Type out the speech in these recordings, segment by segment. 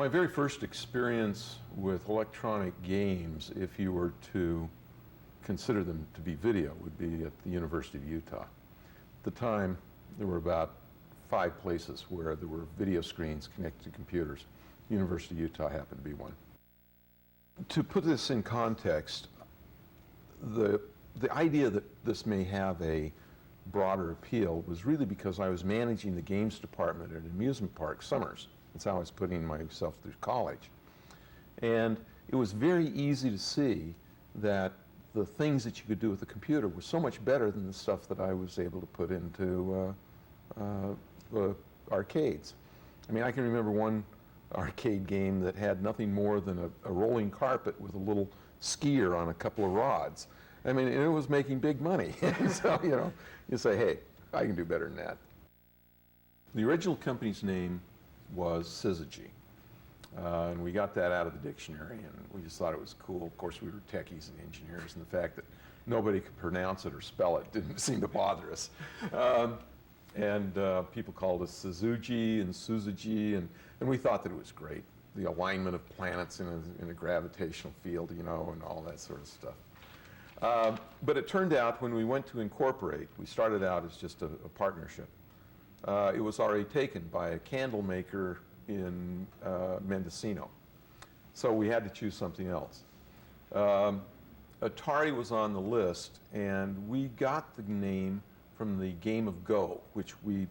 My very first experience with electronic games, if you were to consider them to be video, would be at the University of Utah. At the time, there were about 5 places where there were video screens connected to computers. University of Utah happened to be one. To put this in context, the idea that this may have a broader appeal was really because I was managing the games department at an amusement park summers. That's how I was putting myself through college. And it was very easy to see that the things that you could do with a computer were so much better than the stuff that I was able to put into the arcades. I mean, I can remember one arcade game that had nothing more than a rolling carpet with a little skier on a couple of rods. I mean, it was making big money. So, you know, you say, hey, I can do better than that. The original company's name was Syzygy. And we got that out of the dictionary, and we just thought it was cool. Of course, we were techies and engineers, and the fact that nobody could pronounce it or spell it didn't seem to bother us. People called us Syzygy and Syzygy, and we thought that it was great. The alignment of planets in a gravitational field, you know, and all that sort of stuff. But it turned out when we went to incorporate, we started out as just a partnership. It was already taken by a candle maker in Mendocino. So we had to choose something else. Atari was on the list, and we got the name from the game of Go, which we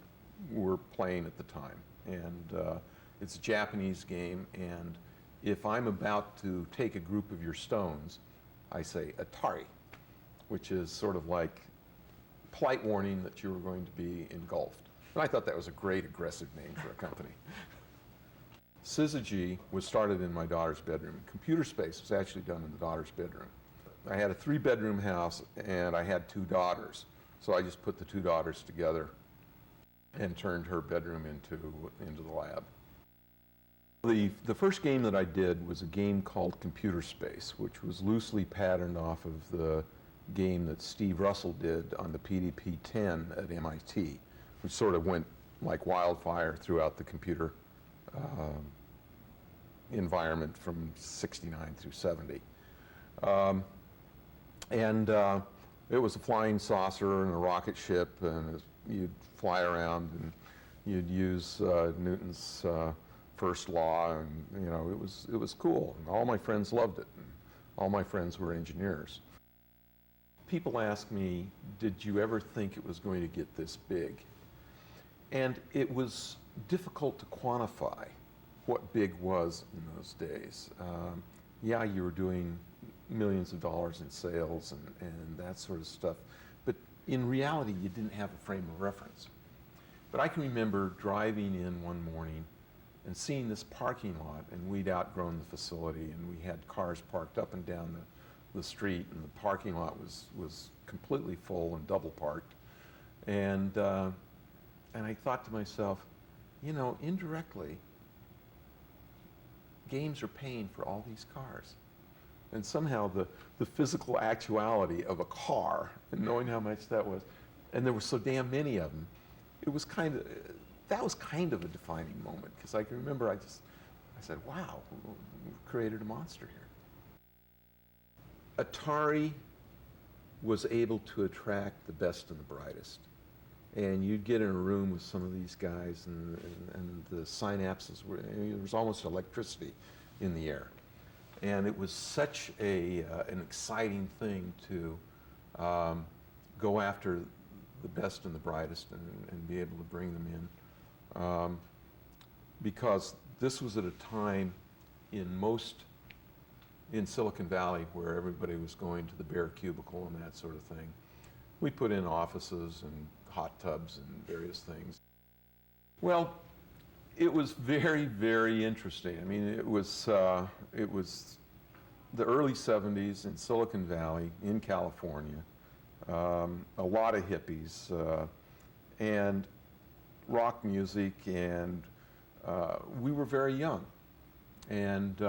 were playing at the time. And it's a Japanese game, and if I'm about to take a group of your stones, I say Atari, which is sort of like polite warning that you were going to be engulfed. And I thought that was a great aggressive name for a company. Syzygy was started in my daughter's bedroom. Computer Space was actually done in the daughter's bedroom. I had a 3-bedroom house, and I had 2 daughters. So I just put the 2 daughters together and turned her bedroom into the lab. The first game that I did was a game called Computer Space, which was loosely patterned off of the game that Steve Russell did on the PDP-10 at MIT, which sort of went like wildfire throughout the computer environment from '69 through '70. It was a flying saucer and a rocket ship, and you'd fly around and you'd use Newton's first law, and you know, it was cool. And all my friends loved it, and all my friends were engineers. People ask me, did you ever think it was going to get this big? And it was difficult to quantify what big was in those days. Yeah, you were doing millions of dollars in sales and that sort of stuff, but in reality, you didn't have a frame of reference. But I can remember driving in one morning and seeing this parking lot, and we'd outgrown the facility, and we had cars parked up and down the street, and the parking lot was completely full and double parked. And I thought to myself, you know, indirectly, games are paying for all these cars. And somehow the physical actuality of a car, and knowing how much that was, and there were so damn many of them, that was kind of a defining moment, because I can remember I said, wow, we've created a monster here. Atari was able to attract the best and the brightest. And you'd get in a room with some of these guys, and the synapses were, there was almost electricity in the air. And it was such an exciting thing to go after the best and the brightest and be able to bring them in. Because this was at a time in Silicon Valley where everybody was going to the bare cubicle and that sort of thing. We put in offices and hot tubs and various things. Well, it was very, very interesting. I mean, it was the early '70s in Silicon Valley, in California. A lot of hippies and rock music, and we were very young. And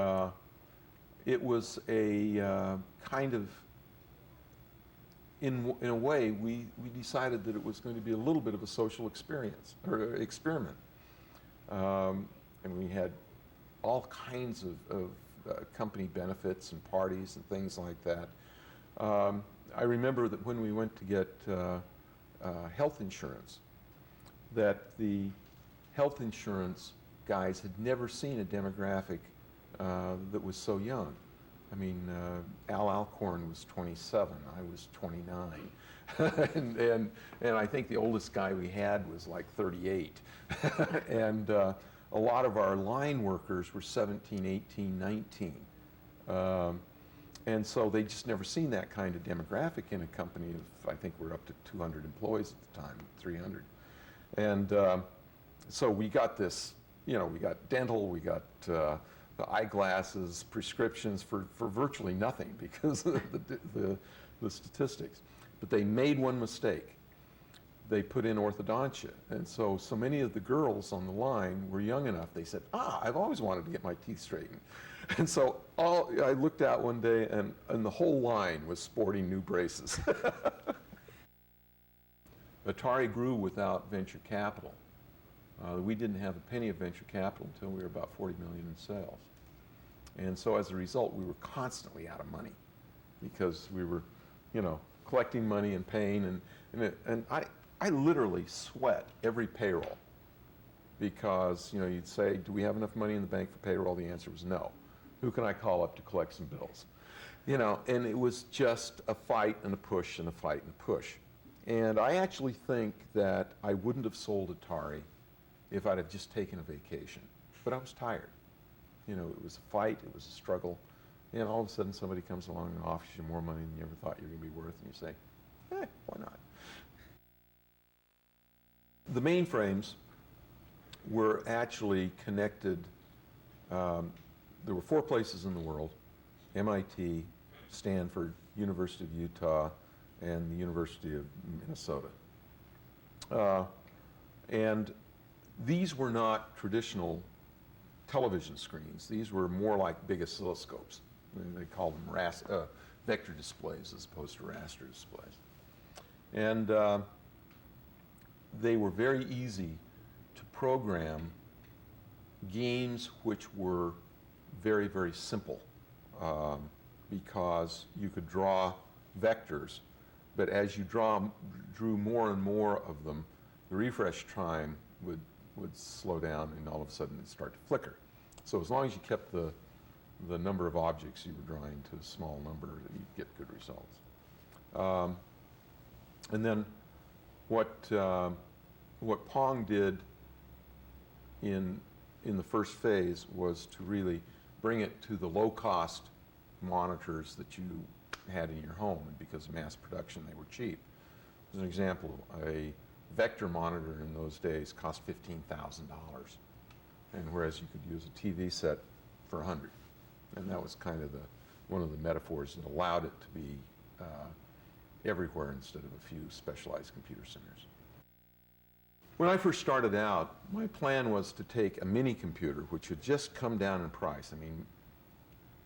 it was a kind of, in a way, we decided that it was going to be a little bit of a social experience, or experiment. And we had all kinds of company benefits and parties and things like that. I remember that when we went to get health insurance, that the health insurance guys had never seen a demographic that was so young. I mean, Al Alcorn was 27, I was 29. and I think the oldest guy we had was like 38. And a lot of our line workers were 17, 18, 19. And so they just never seen that kind of demographic in a company of, I think we're up to 200 employees at the time, 300. And so we got this, you know, we got dental, we got the eyeglasses, prescriptions for virtually nothing because of the statistics. But they made one mistake. They put in orthodontia. And so many of the girls on the line were young enough, they said, I've always wanted to get my teeth straightened. And so I looked out one day and the whole line was sporting new braces. Atari grew without venture capital. We didn't have a penny of venture capital until we were about 40 million in sales. And so as a result, we were constantly out of money because we were, you know, collecting money and paying. And I literally sweat every payroll because, you know, you'd say, do we have enough money in the bank for payroll? The answer was no. Who can I call up to collect some bills? You know, and it was just a fight and a push and a fight and a push. And I actually think that I wouldn't have sold Atari if I'd have just taken a vacation. But I was tired. You know, it was a fight, it was a struggle. And all of a sudden somebody comes along and offers you more money than you ever thought you were going to be worth, and you say, why not? The mainframes were actually connected. There were 4 places in the world: MIT, Stanford, University of Utah, and the University of Minnesota. And these were not traditional television screens. These were more like big oscilloscopes. They called them vector displays as opposed to raster displays. And they were very easy to program games which were very, very simple because you could draw vectors, but as you drew more and more of them, the refresh time would slow down and all of a sudden it'd start to flicker. So as long as you kept the number of objects you were drawing to a small number, you'd get good results. And then what Pong did in the first phase was to really bring it to the low-cost monitors that you had in your home, and because of mass production, they were cheap. As an example, a vector monitor in those days cost $15,000, and whereas you could use a TV set for 100, and that was kind of one of the metaphors that allowed it to be everywhere instead of a few specialized computer centers. When I first started out, my plan was to take a mini computer, which had just come down in price. I mean,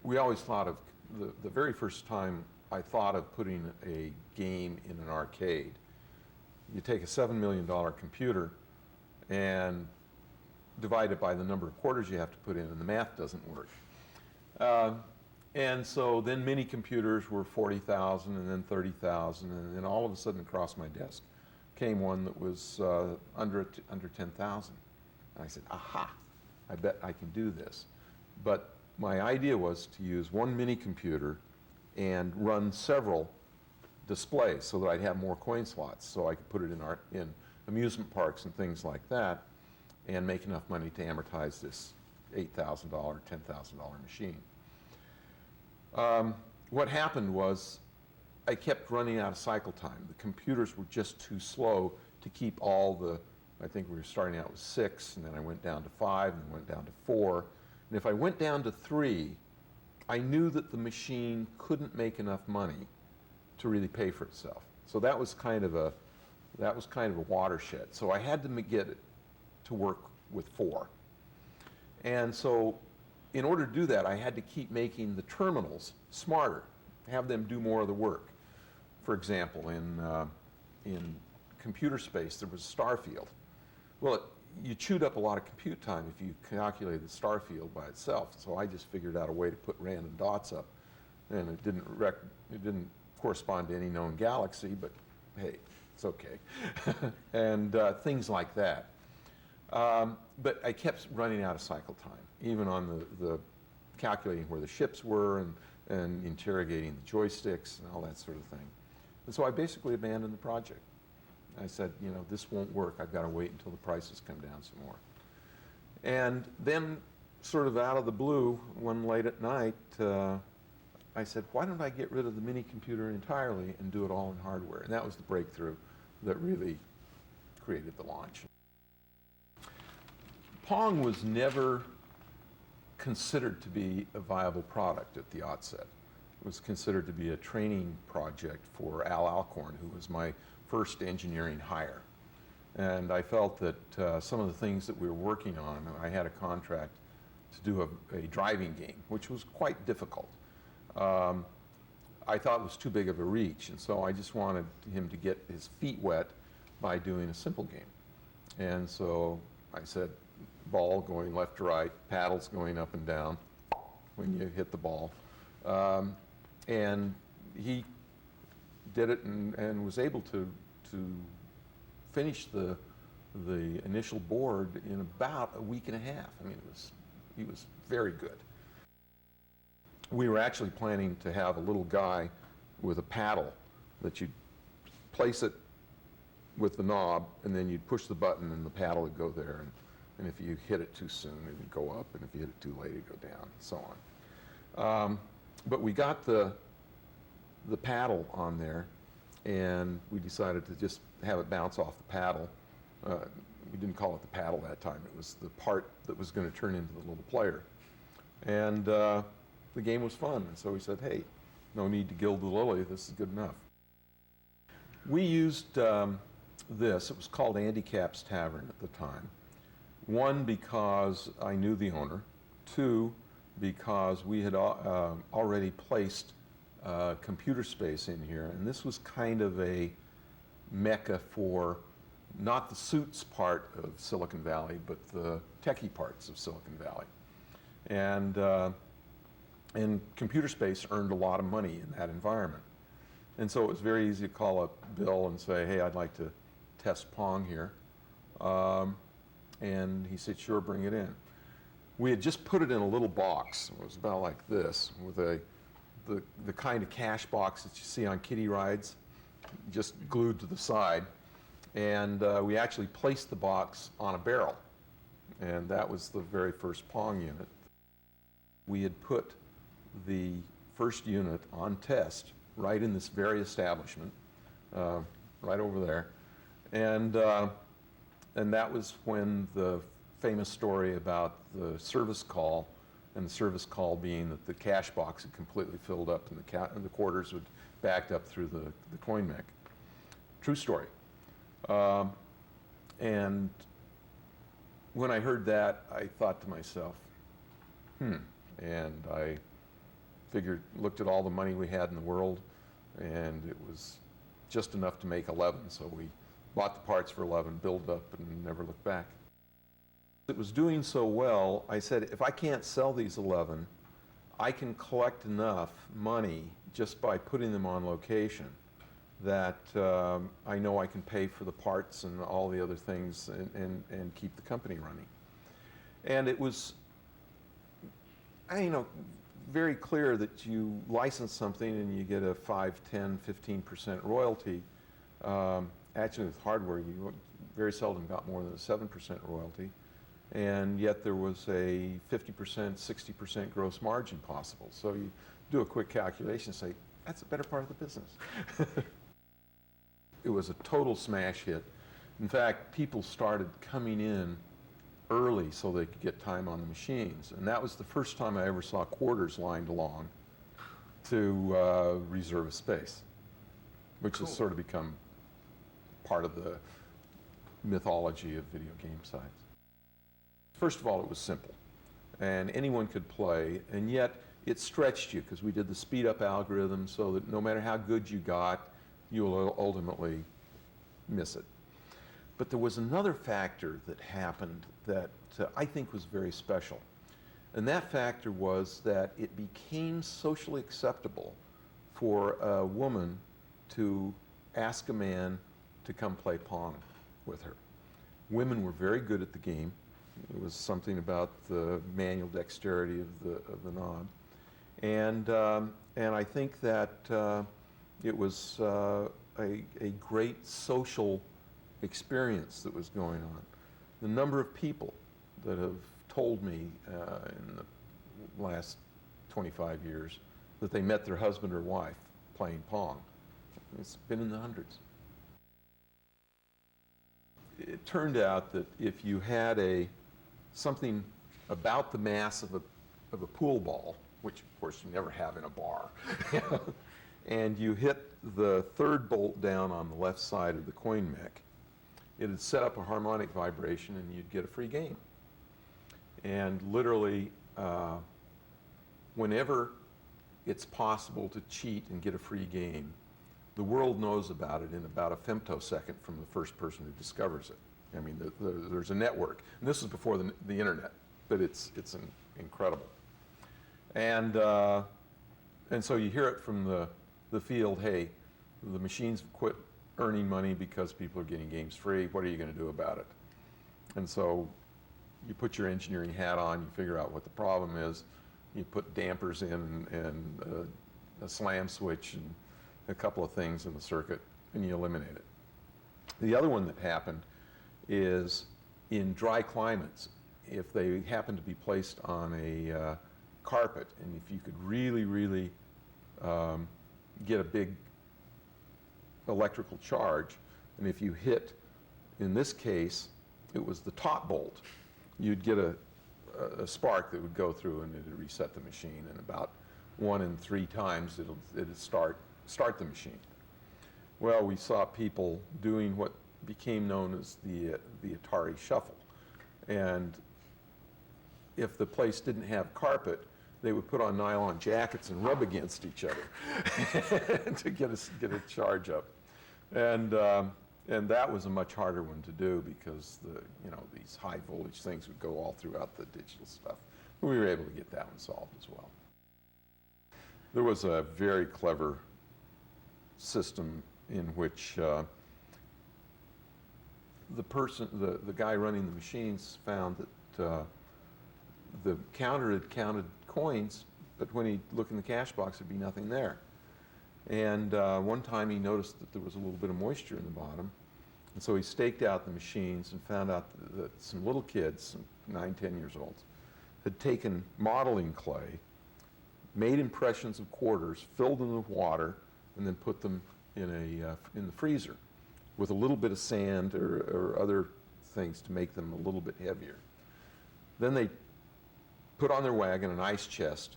we always thought of the very first time I thought of putting a game in an arcade. You take a $7 million computer and divide it by the number of quarters you have to put in, and the math doesn't work. And so then mini computers were 40,000 and then 30,000, and then all of a sudden across my desk came one that was under 10,000. And I said, aha, I bet I can do this. But my idea was to use one mini computer and run several displays so that I'd have more coin slots, so I could put it in amusement parks and things like that and make enough money to amortize this $8,000, $10,000 machine. What happened was I kept running out of cycle time. The computers were just too slow to keep all the, I think we were starting out with 6, and then I went down to 5, and then went down to 4. And if I went down to 3, I knew that the machine couldn't make enough money to really pay for itself. So that was kind of a watershed. So I had to get it to work with 4. And so in order to do that, I had to keep making the terminals smarter, have them do more of the work. For example, in computer space, there was Starfield. Well, you chewed up a lot of compute time if you calculated the star field by itself. So I just figured out a way to put random dots up, and it didn't correspond to any known galaxy, but hey, it's okay. And things like that. But I kept running out of cycle time, even on the calculating where the ships were and interrogating the joysticks and all that sort of thing. And so I basically abandoned the project. I said, you know, this won't work. I've got to wait until the prices come down some more. And then, sort of out of the blue, one late at night, I said, why don't I get rid of the mini computer entirely and do it all in hardware? And that was the breakthrough that really created the launch. Pong was never considered to be a viable product at the outset. It was considered to be a training project for Al Alcorn, who was my first engineering hire. And I felt that some of the things that we were working on, I had a contract to do a driving game, which was quite difficult. I thought it was too big of a reach, and so I just wanted him to get his feet wet by doing a simple game. And so I said, ball going left to right, paddles going up and down when you hit the ball. And he did it and was able to finish the initial board in about a week and a half. I mean, he was very good. We were actually planning to have a little guy with a paddle that you'd place it with the knob, and then you'd push the button and the paddle would go there. And if you hit it too soon, it would go up, and if you hit it too late, it'd go down, and so on. But we got the paddle on there, and we decided to just have it bounce off the paddle. We didn't call it the paddle that time. It was the part that was going to turn into the little player. And the game was fun, and so we said, hey, no need to gild the lily. This is good enough. We used this. It was called Andy Cap's Tavern at the time. One, because I knew the owner. Two, because we had already placed computer space in here, and this was kind of a mecca for not the suits part of Silicon Valley, but the techie parts of Silicon Valley. And computer space earned a lot of money in that environment. And so it was very easy to call up Bill and say, hey, I'd like to test Pong here. And he said, sure, bring it in. We had just put it in a little box. It was about like this, with the kind of cash box that you see on kiddie rides, just glued to the side. And we actually placed the box on a barrel. And that was the very first Pong unit. We had put the first unit on test right in this very establishment, right over there. And that was when the famous story about the service call, and the service call being that the cash box had completely filled up and the quarters would backed up through the coin mech. True story. And when I heard that, I thought to myself, and I looked at all the money we had in the world, and it was just enough to make 11, so we bought the parts for 11, built up, and never looked back. It was doing so well, I said, if I can't sell these 11, I can collect enough money just by putting them on location that I know I can pay for the parts and all the other things and keep the company running. And it was, very clear that you license something and you get a 5, 10, 15% royalty. Actually, with hardware, you very seldom got more than a 7% royalty. And yet there was a 50%, 60% gross margin possible. So you do a quick calculation and say, that's a better part of the business. It was a total smash hit. In fact, people started coming in early so they could get time on the machines. And that was the first time I ever saw quarters lined along to reserve a space, which has sort of become part of the mythology of video game sites. First of all, it was simple, and anyone could play, and yet it stretched you because we did the speed up algorithm so that no matter how good you got, you'll ultimately miss it. But there was another factor that happened that I think was very special. And that factor was that it became socially acceptable for a woman to ask a man to come play Pong with her. Women were very good at the game. It was something about the manual dexterity of the knob. And I think that it was a great social experience that was going on. The number of people that have told me in the last 25 years that they met their husband or wife playing Pong, it's been in the hundreds. It turned out that if you had something about the mass of a pool ball, which of course you never have in a bar, and you hit the third bolt down on the left side of the coin mech, it would set up a harmonic vibration and you'd get a free game. And literally, whenever it's possible to cheat and get a free game, the world knows about it in about a femtosecond from the first person who discovers it. I mean, there's a network. And this is before the internet, but it's incredible. And so you hear it from the field, hey, the machines have quit earning money because people are getting games free. What are you going to do about it? And so you put your engineering hat on, you figure out what the problem is, you put dampers in and a slam switch and a couple of things in the circuit, and you eliminate it. The other one that happened is in dry climates, if they happen to be placed on a carpet, and if you could really, really get a big electrical charge, and if you hit, in this case, it was the top bolt, you'd get a spark that would go through and it would reset the machine, and about 1 in 3 times it'd start the machine. Well, we saw people doing what became known as the Atari Shuffle, and if the place didn't have carpet, they would put on nylon jackets and rub against each other to get a charge up, and that was a much harder one to do because these high voltage things would go all throughout the digital stuff. We were able to get that one solved as well. There was a very clever system in which the guy running the machines found that the counter had counted coins, but when he'd look in the cash box, there'd be nothing there. And one time he noticed that there was a little bit of moisture in the bottom, and so he staked out the machines and found out that some little kids, 9, 10 years old, had taken modeling clay, made impressions of quarters, filled them with water, and then put them in the freezer with a little bit of sand or other things to make them a little bit heavier. Then they put on their wagon an ice chest,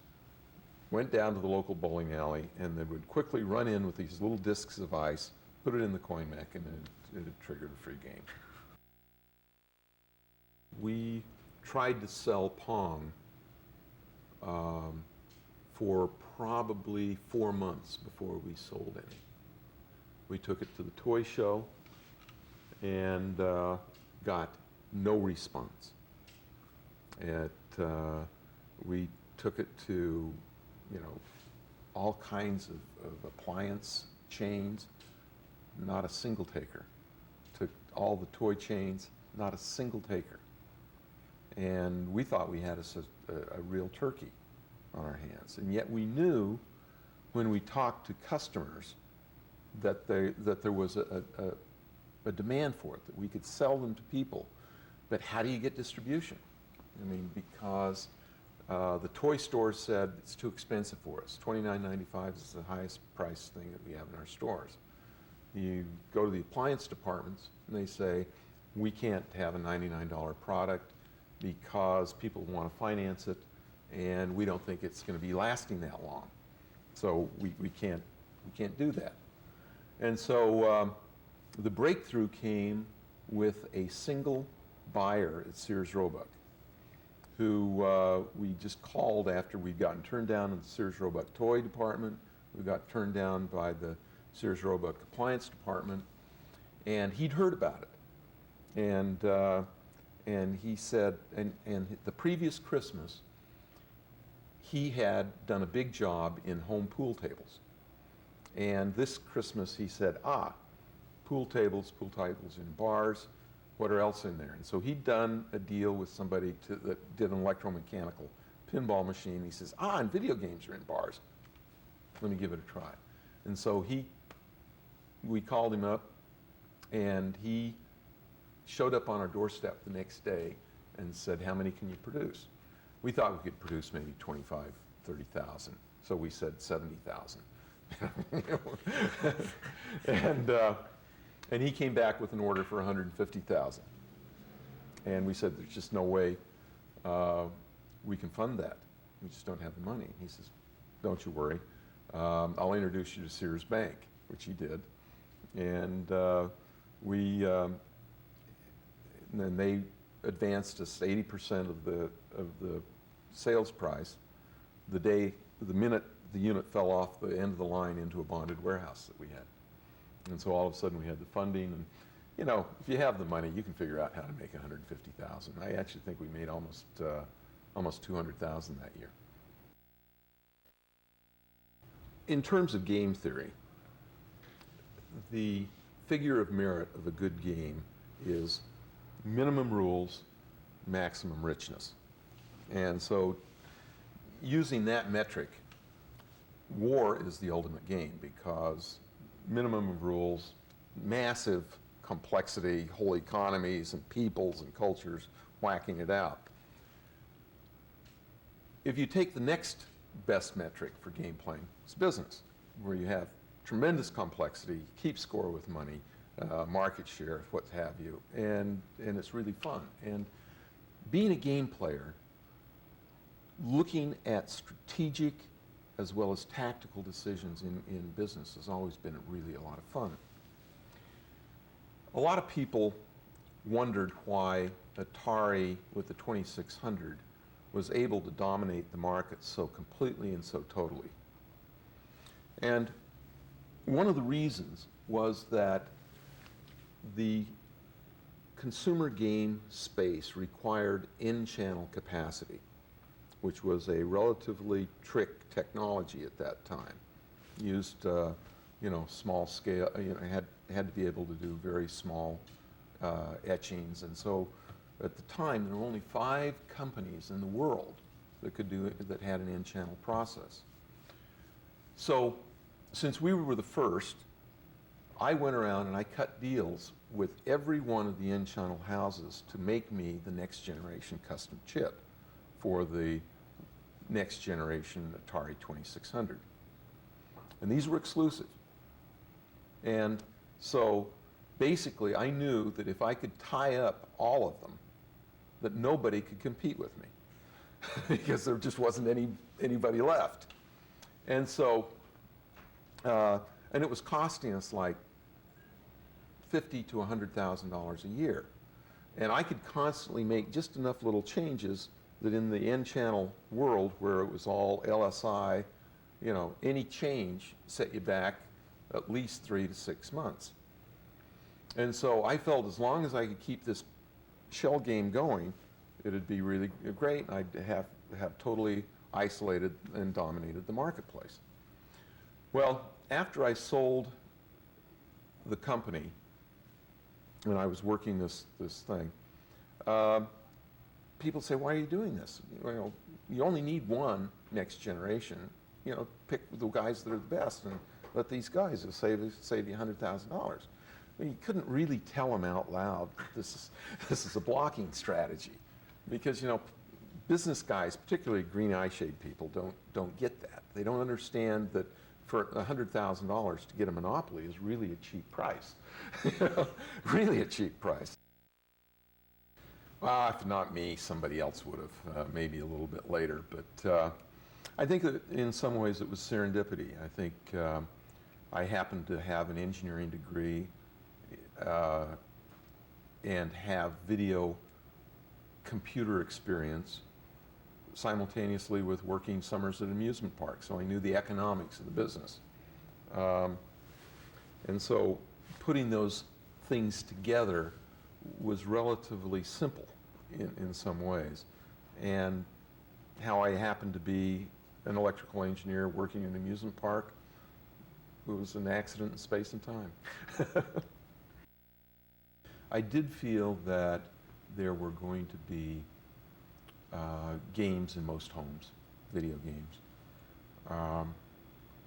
went down to the local bowling alley, and they would quickly run in with these little discs of ice, put it in the coin mech, and it had triggered a free game. We tried to sell Pong for probably 4 months before we sold any. We took it to the toy show and got no response. We took it to all kinds of appliance chains, not a single taker. Took all the toy chains, not a single taker. And we thought we had a real turkey on our hands. And yet we knew when we talked to customers that there was a demand for it, that we could sell them to people. But how do you get distribution? I mean, because the toy stores said it's too expensive for us. $29.95 is the highest price thing that we have in our stores. You go to the appliance departments and they say, we can't have a $99 product because people want to finance it and we don't think it's going to be lasting that long. So we can't do that. And so the breakthrough came with a single buyer at Sears Roebuck, who we just called after we'd gotten turned down in the Sears Roebuck toy department. We got turned down by the Sears Roebuck appliance department, and he'd heard about it. And he said, and the previous Christmas, he had done a big job in home pool tables. And this Christmas he said, pool tables in bars, what are else in there? And so he'd done a deal with somebody that did an electromechanical pinball machine. He says, and video games are in bars. Let me give it a try. And so we called him up, and he showed up on our doorstep the next day and said, how many can you produce? We thought we could produce maybe 25, 30,000. So we said 70,000. And he came back with an order for 150,000. And we said, there's just no way we can fund that. We just don't have the money. He says, don't you worry. I'll introduce you to Sears Bank, which he did. And then they advanced us 80% of the sales price the minute the unit fell off the end of the line into a bonded warehouse that we had. And so all of a sudden we had the funding, and if you have the money, you can figure out how to make 150,000. I actually think we made almost 200,000 that year. In terms of game theory, the figure of merit of a good game is minimum rules, maximum richness. And so using that metric, war is the ultimate game, because minimum of rules, massive complexity, whole economies and peoples and cultures whacking it out. If you take the next best metric for game playing, it's business, where you have tremendous complexity, keep score with money, market share, what have you, and it's really fun. And being a game player, looking at strategic as well as tactical decisions in business has always been really a lot of fun. A lot of people wondered why Atari with the 2600 was able to dominate the market so completely and so totally. And one of the reasons was that the consumer game space required in-channel capacity, which was a relatively trick technology at that time. Used, small scale, had to be able to do very small etchings. And so at the time, there were only 5 companies in the world that had an in-channel process. So since we were the first, I went around and I cut deals with every one of the in-channel houses to make me the next generation custom chip for the next generation Atari 2600. And these were exclusive. And so basically I knew that if I could tie up all of them, that nobody could compete with me because there just wasn't anybody left. And so, and it was costing us like $50,000 to $100,000 a year. And I could constantly make just enough little changes that in the N-channel world where it was all LSI, any change set you back at least 3 to 6 months. And so I felt as long as I could keep this shell game going, it'd be really great. I'd have totally isolated and dominated the marketplace. Well, after I sold the company, and I was working this thing, people say, why are you doing this? You only need one next generation. Pick the guys that are the best and let these guys save you $100,000. Well, you couldn't really tell them out loud this is a blocking strategy, because business guys, particularly green eye shade people, don't get that. They don't understand that for $100,000 to get a monopoly is really a cheap price. Really a cheap price. If not me, somebody else would have, maybe a little bit later. But I think that in some ways it was serendipity. I think I happened to have an engineering degree and have video computer experience simultaneously with working summers at amusement parks. So I knew the economics of the business. And so putting those things together was relatively simple in some ways. And how I happened to be an electrical engineer working in an amusement park, it was an accident in space and time. I did feel that there were going to be games in most homes, video games.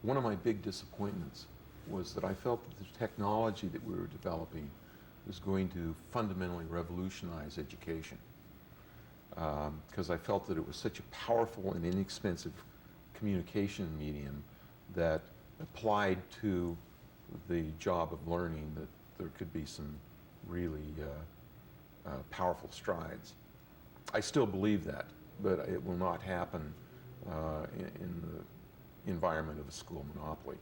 One of my big disappointments was that I felt that the technology that we were developing was going to fundamentally revolutionize education. Because I felt that it was such a powerful and inexpensive communication medium that applied to the job of learning, that there could be some really powerful strides. I still believe that, but it will not happen in the environment of a school monopoly.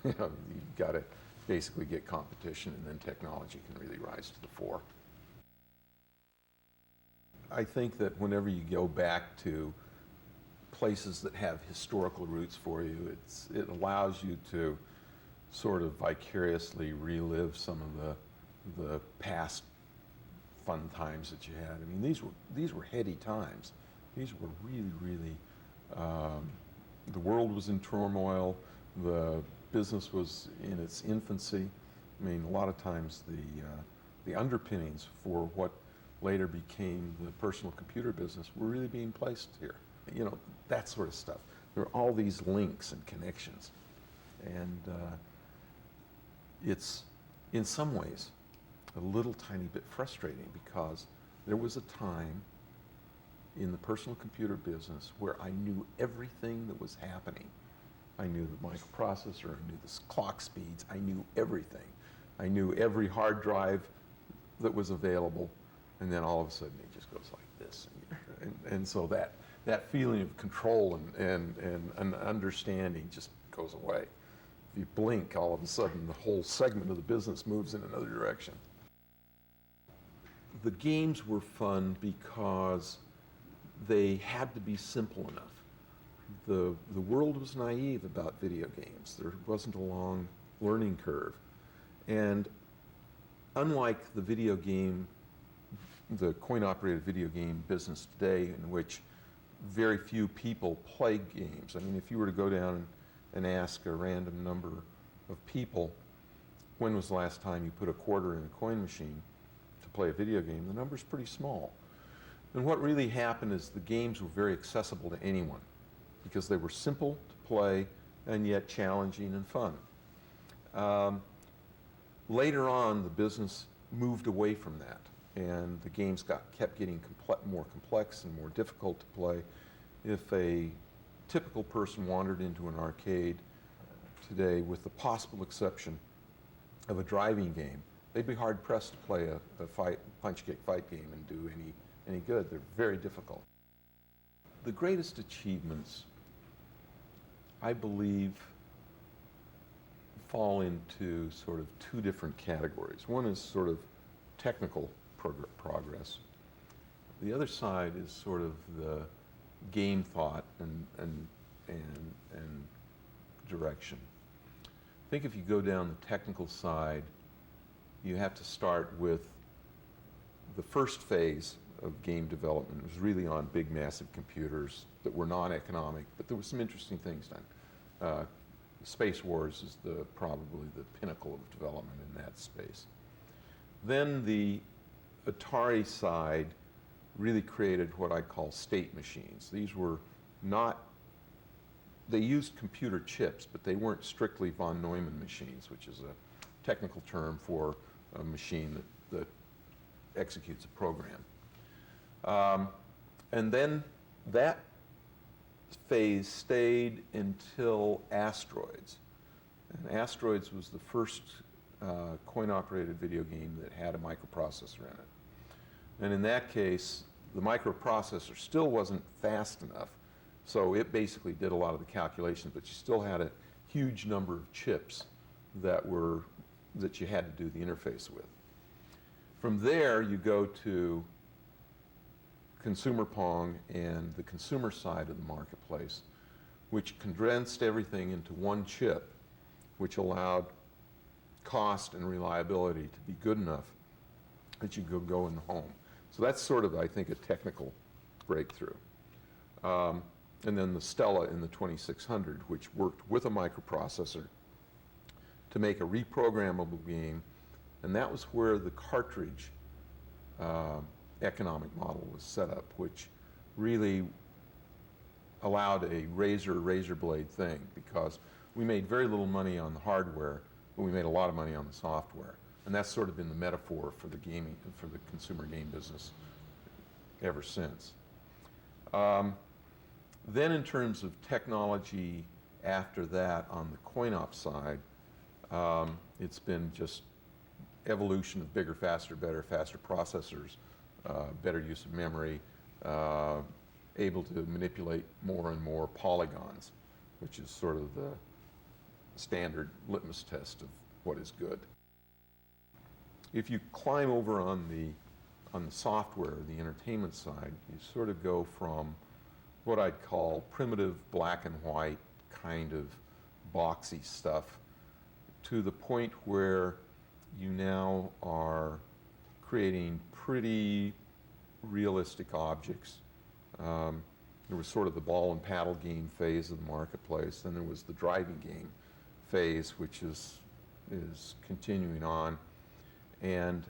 You know, you've got to basically get competition, and then technology can really rise to the fore. I think that whenever you go back to places that have historical roots for you, it allows you to sort of vicariously relive some of the past fun times that you had. I mean, these were heady times. These were really, the world was in turmoil. The business was in its infancy. I mean, a lot of times the underpinnings for what later became the personal computer business were really being placed here. You know, that sort of stuff. There are all these links and connections. And it's, in some ways, a little tiny bit frustrating, because there was a time in the personal computer business where I knew everything that was happening. I knew the microprocessor, I knew the clock speeds, I knew everything. I knew every hard drive that was available, and then all of a sudden it just goes like this. And so that feeling of control and understanding just goes away. If you blink, all of a sudden the whole segment of the business moves in another direction. The games were fun because they had to be simple enough. The world was naive about video games. There wasn't a long learning curve. And unlike the video game, the coin-operated video game business today, in which very few people play games. I mean, if you were to go down and ask a random number of people, when was the last time you put a quarter in a coin machine to play a video game, the number's pretty small. And what really happened is the games were very accessible to anyone, because they were simple to play and yet challenging and fun. Later on, the business moved away from that, and the games kept getting more complex and more difficult to play. If a typical person wandered into an arcade today, with the possible exception of a driving game, they'd be hard-pressed to play a punch-kick fight game and do any good. They're very difficult. The greatest achievements, I believe, fall into sort of two different categories. One is sort of technical progress. The other side is sort of the game thought and direction. I think if you go down the technical side, you have to start with the first phase of game development. It was really on big, massive computers that were non-economic, but there were some interesting things done. Space Wars is probably the pinnacle of development in that space. Then the Atari side really created what I call state machines. These were not, they used computer chips, but they weren't strictly von Neumann machines, which is a technical term for a machine that executes a program. And then that phase stayed until Asteroids. And Asteroids was the first coin-operated video game that had a microprocessor in it. And in that case, the microprocessor still wasn't fast enough, so it basically did a lot of the calculations, but you still had a huge number of chips that you had to do the interface with. From there, you go to consumer Pong and the consumer side of the marketplace, which condensed everything into one chip, which allowed cost and reliability to be good enough that you could go in the home. So that's sort of, I think, a technical breakthrough. And then the Stella in the 2600, which worked with a microprocessor to make a reprogrammable game, and that was where the cartridge economic model was set up, which really allowed a razor blade thing, because we made very little money on the hardware, but we made a lot of money on the software. And that's sort of been the metaphor for the gaming, for the consumer game business ever since. Then in terms of technology after that on the coin-op side, it's been just evolution of bigger, faster, better, faster processors, better use of memory, able to manipulate more and more polygons, which is sort of the standard litmus test of what is good. If you climb over on the software, the entertainment side, you sort of go from what I'd call primitive black and white kind of boxy stuff to the point where you now are creating pretty realistic objects. There was sort of the ball and paddle game phase of the marketplace, then there was the driving game phase, which is continuing on. And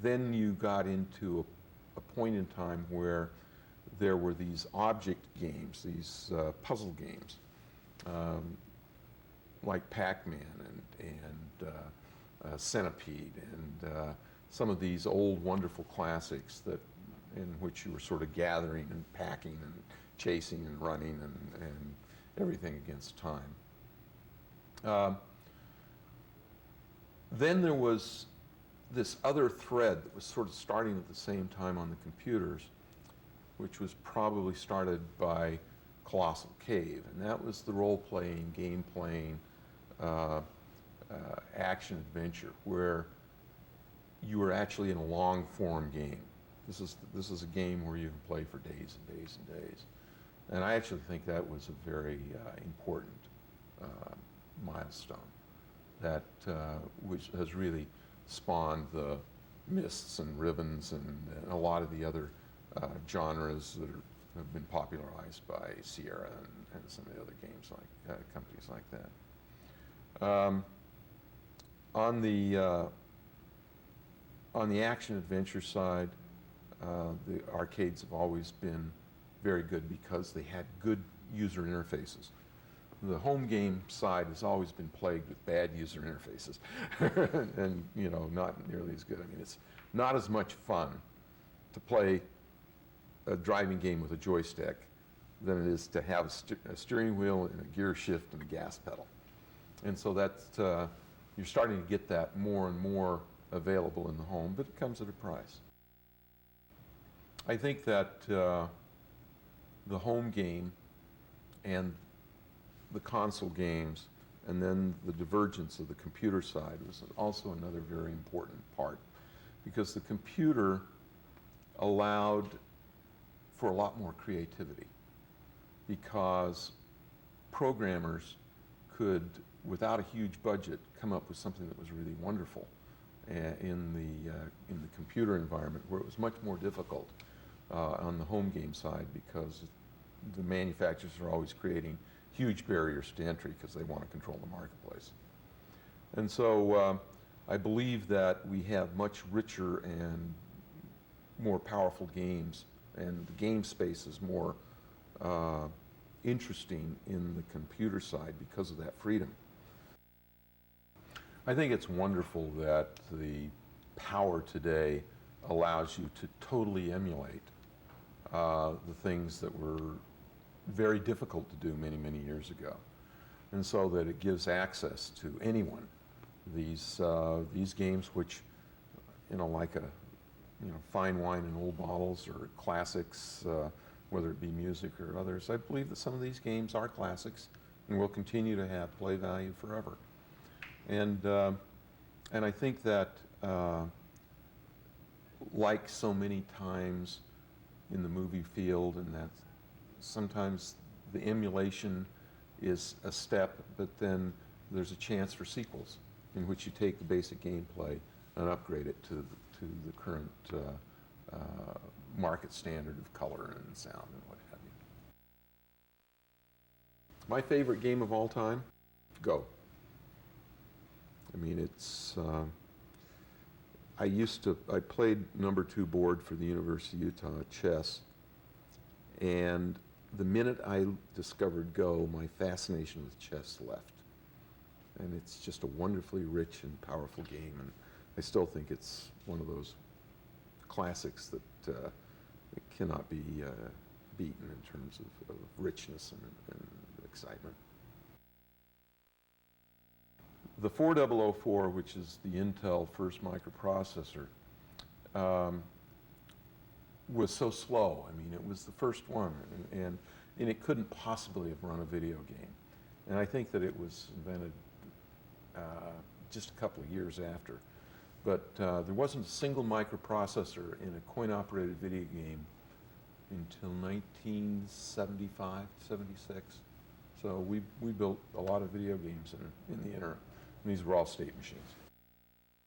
then you got into a point in time where there were these object games, these puzzle games, like Pac-Man and Centipede, and some of these old wonderful classics that in which you were sort of gathering and packing and chasing and running and everything against time. Then there was this other thread that was sort of starting at the same time on the computers, which was probably started by Colossal Cave, and that was the role-playing, game-playing, action-adventure, where you were actually in a long-form game. This is a game where you can play for days and days and days. And I actually think that was a very important milestone that which has really spawned the Mists and Ribbons and a lot of the other genres that have been popularized by Sierra and some of the other games like companies like that. On the action adventure side, the arcades have always been very good because they had good user interfaces. The home game side has always been plagued with bad user interfaces and not nearly as good. I mean, it's not as much fun to play a driving game with a joystick than it is to have a steering wheel and a gear shift and a gas pedal. And so that's, you're starting to get that more and more available in the home, but it comes at a price. I think that the home game and the console games and then the divergence of the computer side was also another very important part, because the computer allowed for a lot more creativity, because programmers could, without a huge budget, come up with something that was really wonderful in the computer environment, where it was much more difficult on the home game side, because the manufacturers are always creating huge barriers to entry because they want to control the marketplace. And so I believe that we have much richer and more powerful games, and the game space is more interesting in the computer side because of that freedom. I think it's wonderful that the power today allows you to totally emulate the things that were very difficult to do many, many years ago. And so that it gives access to anyone. These games which, like fine wine in old bottles, or classics, whether it be music or others, I believe that some of these games are classics and will continue to have play value forever. And I think that, like so many times in the movie field, and that sometimes the emulation is a step, but then there's a chance for sequels in which you take the basic gameplay and upgrade it to to the current market standard of color and sound and what have you. My favorite game of all time? Go. I mean, it's, I played #2 board for the University of Utah chess, and the minute I discovered Go, my fascination with chess left. And it's just a wonderfully rich and powerful game, and I still think it's one of those classics that cannot be beaten in terms of richness and excitement. The 4004, which is the Intel first microprocessor, was so slow. I mean, it was the first one, and it couldn't possibly have run a video game. And I think that it was invented just a couple of years after. But there wasn't a single microprocessor in a coin-operated video game until 1975, 76. So we built a lot of video games in the interim. And these were all state machines.